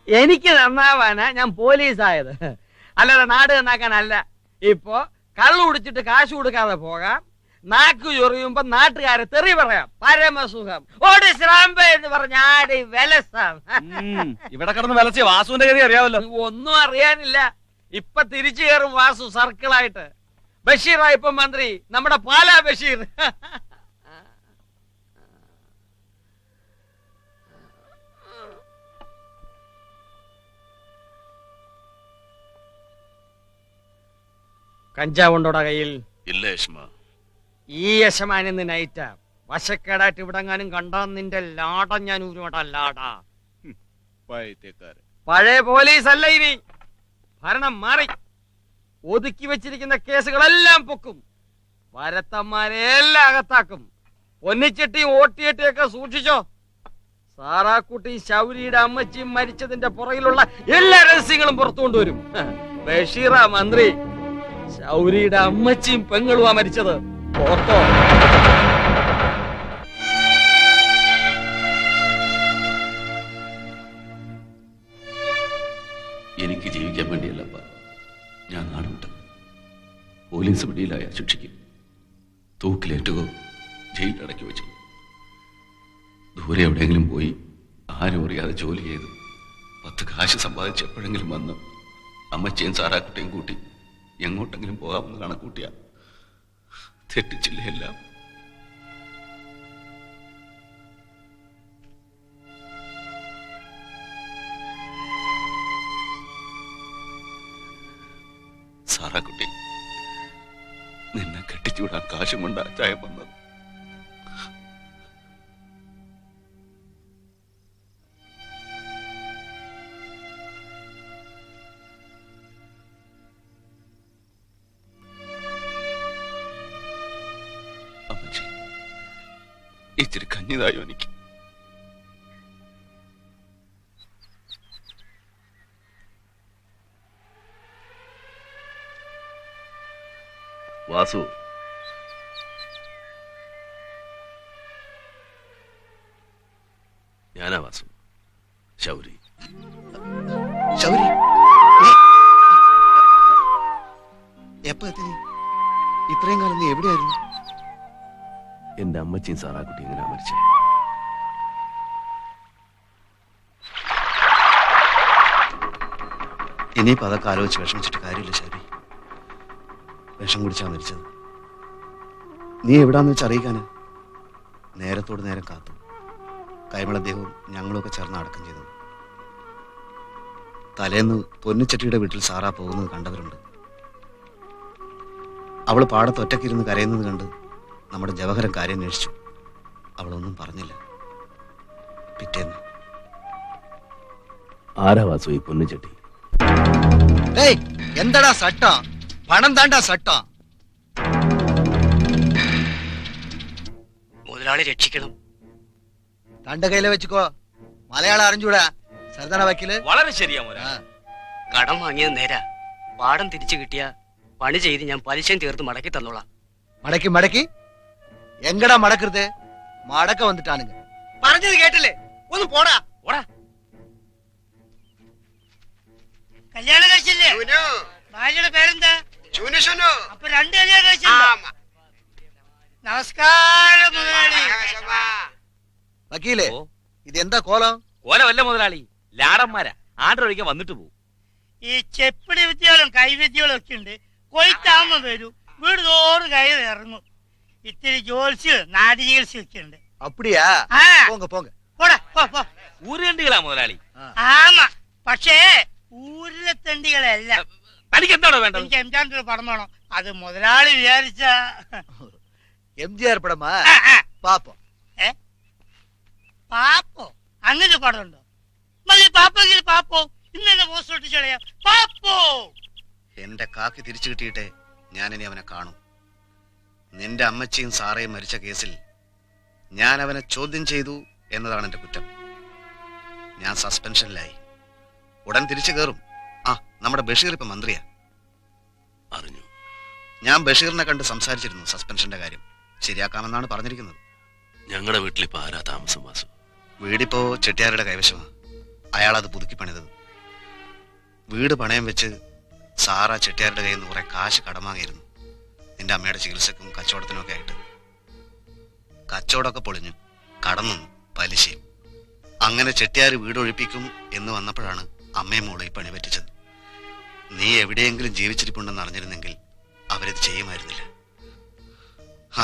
എനിക്ക് നന്നാവാനാ ഞാൻ പോലീസായത്, അല്ലാതെ നാട് നന്നാക്കാനല്ല. ഇപ്പൊ കള്ളു കുടിച്ചിട്ട് കാശ് കൊടുക്കാതെ പോകാം, നാക്കു ചൊറിയുമ്പോ നാട്ടുകാരെ തെറി പറയാം, പരമസുഖം. ഓടി ശ്രാമ്പ എന്ന് പറഞ്ഞ ആടി വിലസാം. ഇവിടെ കിടന്ന് വിലച്ച വാസുവിന്റെ കഥ അറിയാമല്ലോ. ഒന്നും അറിയാനില്ല. ഇപ്പൊ തിരിച്ചു കയറും വാസു സർക്കിളായിട്ട്. ബഷീറാ ഇപ്പൊ മന്ത്രി, നമ്മുടെ പാലാ ബഷീർ. കഞ്ചാവുണ്ടോടാ കയ്യിൽ? ഇല്ല യശമാ. ഈ യശമാനിന്ന് നൈറ്റാ. വശക്കേടായിട്ട് ഇവിടെങ്ങാനും കണ്ടാ നിന്റെ ലാടം ഞാൻ ഊരുവാടാ, ലാടാ. പഴയ പോലീസ് അല്ല ഇനി, ഭരണം മാറി. ഒതുക്കി വെച്ചിരിക്കുന്ന കേസുകളെല്ലാം പൊക്കും, വരത്തന്മാരെ എല്ലാം അകത്താക്കും. പൊന്നിച്ചെട്ടിയും ഓട്ടിയെട്ടിയൊക്കെ സൂക്ഷിച്ചോ. സാറാക്കുട്ടി ശൗരിയുടെ അമ്മച്ചിയും മരിച്ചതിന്റെ പുറകിലുള്ള എല്ലാ രഹസ്യങ്ങളും പുറത്തു കൊണ്ടുവരും. ബഷീറാ മന്ത്രി, ശൗരിയുടെ അമ്മച്ചിയും പെങ്ങളുമാ മരിച്ചത്, ഓർത്തോ? എനിക്ക് ജീവിക്കാൻ വേണ്ടിയല്ലപ്പ ഞാൻ നാടുവിട്ടത്. പോലീസ് പിടിയിലായ ശിക്ഷിക്കും, തൂക്കിലേറ്റുകോ ജയിലിലടക്കി വെച്ചു. ദൂരെ എവിടെയെങ്കിലും പോയി ആരും അറിയാതെ ജോലി ചെയ്ത് 10 കാശ് സമ്പാദിച്ച് എപ്പോഴെങ്കിലും വന്ന് അമ്മച്ചിയും സാറാക്കുട്ടിയും കൂട്ടി എങ്ങോട്ടെങ്കിലും പോകാമെന്ന് കണക്കൂട്ടിയ തെറ്റിച്ചില്ല എല്ലാം. സാറാക്കുട്ടി, നിന്നെ കെട്ടിച്ചുവിടാൻ കാശും കൊണ്ട് അച്ചായം വന്നത്. അമ്മച്ചി, ഇച്ചിരി കഞ്ഞിതായോ എനിക്ക്? വാസു, ഞാനാ വാസു, ശൗരി. ശൗരി, എപ്പോ എത്തി? ഇത്രയും കാലം നീ എവിടെയായിരുന്നു? എന്റെ അമ്മച്ചിയും സാറാക്കുട്ടി എങ്ങനെയാ മരിച്ചേ? ഇനിയിപ്പോ അതൊക്കെ ആലോചിച്ച് വിഷമിച്ചിട്ട് കാര്യമില്ല ശൗരി. വിഷം കുടിച്ചാ മരിച്ചത്. നീ എവിടാന്ന് വെച്ച് അറിയിക്കാന് നേരത്തോട് നേരം കാത്തു. കൈമളദ്ദേഹവും ഞങ്ങളുമൊക്കെ ചേർന്ന് അടക്കം ചെയ്തത്. തലേന്ന് പൊന്നിച്ചട്ടിയുടെ വീട്ടിൽ സാറാ പോകുന്നത് കണ്ടവരുണ്ട്. അവള് പാടത്ത് ഒറ്റക്കിരുന്ന് കരയുന്നത് കണ്ട് നമ്മുടെ ജവഹരൻ കാര്യം അന്വേഷിച്ചു. അവളൊന്നും പറഞ്ഞില്ല. പിറ്റേന്ന് ആരാ വാസു ഈ പൊന്നിച്ചട്ടി? എന്താടാ സട്ട? പണം താണ്ടാ സട്ട. മുതലാളി രക്ഷിക്കണം. തന്റെ കയ്യില് വെച്ചുക്കോ. മലയാളം അറിഞ്ഞൂടാ സർദാന വക്കീല്? വളരെ ശരിയാ. കടം വാങ്ങിയത് നേരാ. പാടം തിരിച്ചു കിട്ടിയ പണി ചെയ്ത് ഞാൻ പലിശയും തീർത്ത് മടക്കി തന്നോളാം. മടക്കി മടക്കി എങ്കടാ മടക്കരുത്? മടക്ക വന്നിട്ടാണ് പറഞ്ഞത് കേട്ടില്ലേ? ഒന്ന് പോടാ. കല്യാണം കഴിച്ചില്ലേ? ഭാര്യയുടെ പേരെന്താ? അപ്പൊ 2 കല്യാണം കഴിച്ചില്ല. നമസ്കാരം മുതലാളി. വക്കീലേ, ഇതെന്താ കോലം? കോലമല്ല മുതലാളി, ലാടന്മാരാ. ആണ്ടൊഴിക്കാൻ വന്നിട്ട് പോകും. ഈ ചെപ്പിടി വിദ്യകളും കൈവിദ്യകളും ഒക്കെ ഉണ്ട്. കൊയ്ത്താകുമ്പോ വരും, വീട് തോറും കയറി ഇറങ്ങും. ഇത്തിരി ജോത്സ്യം നാടി ചികിത്സയൊക്കെ ഉണ്ട്. അപ്പടിയാ? പോങ്ക പോങ്ക. പോടാ പോ പോ. ഊരുകണ്ടികളാ മുതലാളി. ആമാ, പക്ഷേ ഊരിലെ തെണ്ടികളല്ല. തനിക്ക് എന്താണോ വേണ്ടത്? എനിക്ക് എംജാന്റെ ഒരു പടം വേണം. അത് മുതലാളി വിചാരിച്ച എംജിആർ പടമാ? പാപ്പോ പാപ്പോ അങ്ങനെ പടം ഉണ്ടോ? മതി പാപ്പെങ്കിൽ പാപ്പോ. ഇന്ന് തന്നെ പോസ്റ്റ് ഒട്ടിച്ച് കളയാം. പാപ്പോ. എന്റെ കാക്കി തിരിച്ചു കിട്ടിയിട്ടെ ഞാനിനി അവനെ കാണും. നിന്റെ അമ്മച്ചിയും സാറയും മരിച്ച കേസിൽ ഞാൻ അവനെ ചോദ്യം ചെയ്തു എന്നതാണ് എന്റെ കുറ്റം. ഞാൻ സസ്പെൻഷനിലായി. ഉടൻ തിരിച്ചു കയറും. നമ്മുടെ ബഷീർ ഇപ്പൊ മന്ത്രിയാ. അറിഞ്ഞു. ഞാൻ ബഷീറിനെ കണ്ട് സംസാരിച്ചിരുന്നു. സസ്പെൻഷന്റെ കാര്യം ശരിയാക്കാമെന്നാണ് പറഞ്ഞിരിക്കുന്നത്. ഞങ്ങളുടെ വീട്ടിലിപ്പോ ആരാ താമസം വാസു? വീടിപ്പോ ചെട്ടിയാരുടെ കൈവശമാണ്. അയാളത് പുതുക്കി പണിതത്. വീട് പണയം വെച്ച് സാറ ചെട്ടിയാരുടെ കയ്യിൽ നിന്ന് കുറെ കാശ് കടം വാങ്ങിയിരുന്നു നിന്റെ അമ്മയുടെ ചികിത്സക്കും കച്ചവടത്തിനും ഒക്കെ ആയിട്ട്. കച്ചവടമൊക്കെ പൊളിഞ്ഞു, കടം നിന്നു, പലിശയും. അങ്ങനെ ചെട്ടിയാർ വീട് ഒഴിപ്പിക്കും എന്ന് വന്നപ്പോഴാണ് അമ്മയും മോളെ ഈ പണി പറ്റിച്ചത്. നീ എവിടെയെങ്കിലും ജീവിച്ചിരിപ്പുണ്ടെന്ന് അറിഞ്ഞിരുന്നെങ്കിൽ അവരിത് ചെയ്യുമായിരുന്നില്ല.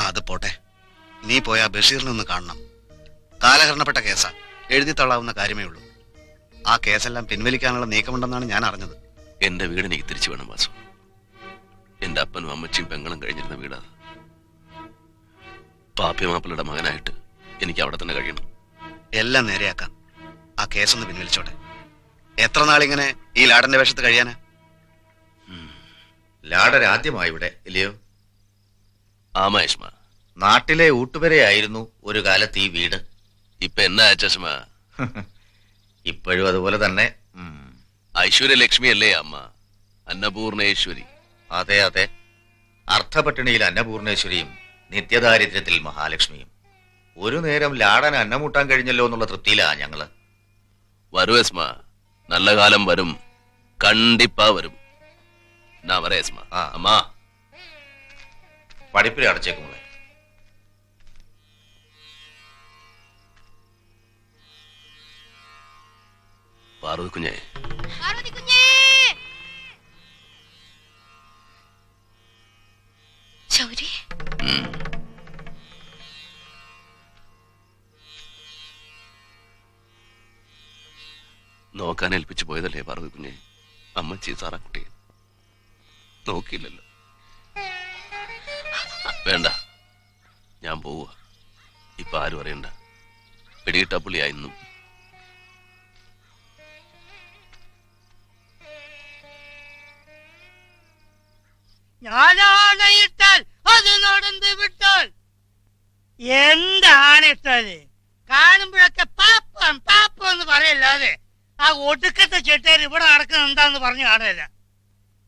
അത് പോട്ടെ, നീ പോയാ ബഷീറിനെ ഒന്ന് കാണണം. കാലഹരണപ്പെട്ട കേസാ, എഴുതി തള്ളാവുന്ന കാര്യമേ ഉള്ളൂ. ആ കേസെല്ലാം പിൻവലിക്കാനുള്ള നീക്കമുണ്ടെന്നാണ് ഞാൻ അറിഞ്ഞത്. എന്റെ വീട് എനിക്ക് തിരിച്ചു വേണം വാസു. എന്റെ അപ്പനും അമ്മച്ചിയും പെങ്ങളും കഴിഞ്ഞിരുന്ന വീടാ. പാപ്പിമാപ്പിളുടെ മകനായിട്ട് എനിക്ക് അവിടെ തന്നെ കഴിയണം. എല്ലാം നേരെയാക്കാം. ആ കേസൊന്ന് പിൻവലിച്ചോട്ടെ. എത്ര നാളിങ്ങനെ ഈ ലാടന്റെ വേഷത്ത് കഴിയാനാ? ലാടൻ ആദ്യമായി ഇവിടെ ഇല്ലയോ? ആ മഹേഷ്മ, നാട്ടിലെ ഊട്ടുവരെയായിരുന്നു ഒരു കാലത്ത് ഈ വീട്. ഇപ്പൊ എന്നാ ചഷ്മ? ഇപ്പോഴും അതുപോലെ തന്നെ. ഐശ്വര്യലക്ഷ്മി അല്ലേ അമ്മ? അന്നപൂർണേശ്വരി. അതെ അതെ, അർത്ഥപട്ടിണിയിൽ അന്നപൂർണേശ്വരിയും നിത്യദാരിദ്ര്യത്തിൽ മഹാലക്ഷ്മിയും. ഒരു നേരം ലാടൻ അന്നമൂട്ടാൻ കഴിഞ്ഞല്ലോ എന്നുള്ള തൃപ്തിയിലാ ഞങ്ങള്. വരുവേസ്മ, നല്ല കാലം വരും, കണ്ടിപ്പാ വരും. എന്നാ വരേസ്മ. അമ്മാ, പഠിപ്പിൽ അടച്ചേക്കുമോളെ. പാർവതി കുഞ്ഞേ, ശൗരി, നോക്കാൻ ഏൽപ്പിച്ചു പോയതല്ലേ പാർവതി കുഞ്ഞെ? അമ്മച്ചി സാറാക്കുട്ടിയെ നോക്കിയില്ലല്ലോ. വേണ്ട, ഞാൻ പോവുക. ഇപ്പൊ ആരും അറിയണ്ട. പിടികിട്ടാ പുള്ളിയായിരുന്നു. ഞാനാണയിട്ടാൽ അത് നടന്ന് വിട്ടാൽ. എന്താണ് ഇട്ടത്? കാണുമ്പോഴൊക്കെ പാപ്പം പാപ്പം എന്ന് പറയല്ലാതെ ആ ഒടുക്കത്തെ ചെട്ടിയാർ ഇവിടെ നടക്കുന്ന എന്താന്ന് പറഞ്ഞു കാണുകയല്ല.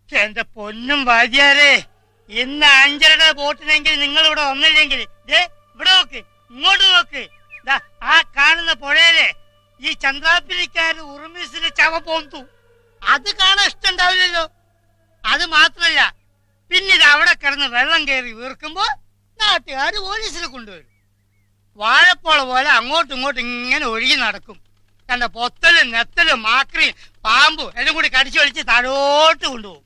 എന്റെ പൊന്നും വാദ്യാരെ, ഇന്ന് 5:30 ബോട്ടിനെങ്കിൽ നിങ്ങൾ ഇവിടെ വന്നില്ലെങ്കിൽ ഇവിടെ നോക്ക്, ഇങ്ങോട്ട് നോക്ക്. ആ കാണുന്ന പുഴയിലെ ഈ ചന്ദ്രാപ്പിലിക്കാര് ഉറുമിസിന് ചവ പോന്തു. അത് കാണാൻ ഇഷ്ടമുണ്ടാവില്ലല്ലോ. അത് മാത്രല്ല, പിന്നീട് അവിടെ കിടന്ന് വെള്ളം കയറി വീർക്കുമ്പോ നാട്ടുകാർ പോലീസിനെ കൊണ്ടുവരും. വാഴപ്പോള പോലെ അങ്ങോട്ടും ഇങ്ങോട്ടും ഇങ്ങനെ ഒഴുകി നടക്കും. കണ്ട പൊത്തലും നെത്തലും മാക്രിയും പാമ്പും എല്ലാം കൂടി കടിച്ചു വലിച്ച് താഴോട്ട് കൊണ്ടുപോകും.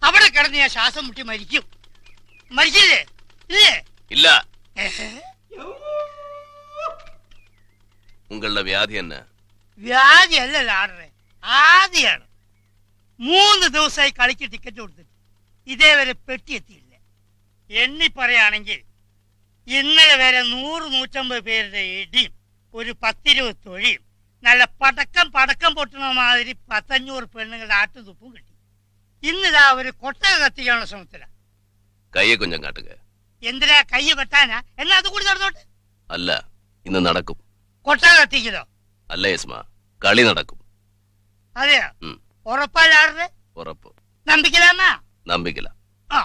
അവിടെ കിടന്ന് ഞാൻ ശ്വാസം മുട്ടി മരിക്കും. മരിച്ചില്ലേ? ഇല്ലേ? ഇല്ല. ഉങ്ങളുടെ വ്യാധി എന്നാ? വ്യാധി അല്ലല്ലോ ആടറെ, ആദ്യാണ്. 3 ദിവസമായി കളിക്ക് ടിക്കറ്റ് കൊടുത്തിട്ട് ഇതേവരെ പെട്ടി എത്തിയില്ല. എണ്ണി പറയുകയാണെങ്കിൽ ഇന്നലെ വരെ 100-150 പേരുടെ ഇടിയും ഒരു 10-20 തൊഴിയും നല്ല പടക്കം പൊട്ടുന്ന മാതിരി 10-500 പെണ്ണുങ്ങളുടെ ആട്ടുതുപ്പും കിട്ടി. ഇന്നിതാ ഒരു കൊട്ടക കത്തിക്കാനുള്ള ശ്രമത്തില. കയ്യെ കുഞ്ഞം കാട്ടുക. എന്തിനാ കയ്യ് വെട്ടാനാ? എന്നാ അത് കൂടി നടന്നോട്ടെ. അല്ല, ഇന്ന് നടക്കും. കൊട്ടക കത്തിക്കലോ? അല്ല യസ്മ, കളി നടക്കും. അതെയോ? ഉറപ്പാലാടറെ? ഉറപ്പ്. നമ്പിക്കലാമാ? നമ്പിക്കല.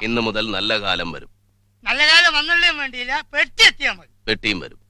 ഇന്ന് മുതൽ നല്ല കാലം വരും. നല്ല കാലം വന്നുള്ളേയും വേണ്ടിയില്ല, പെട്ടി എത്തിയാ മതി. പെട്ടിയും വരും.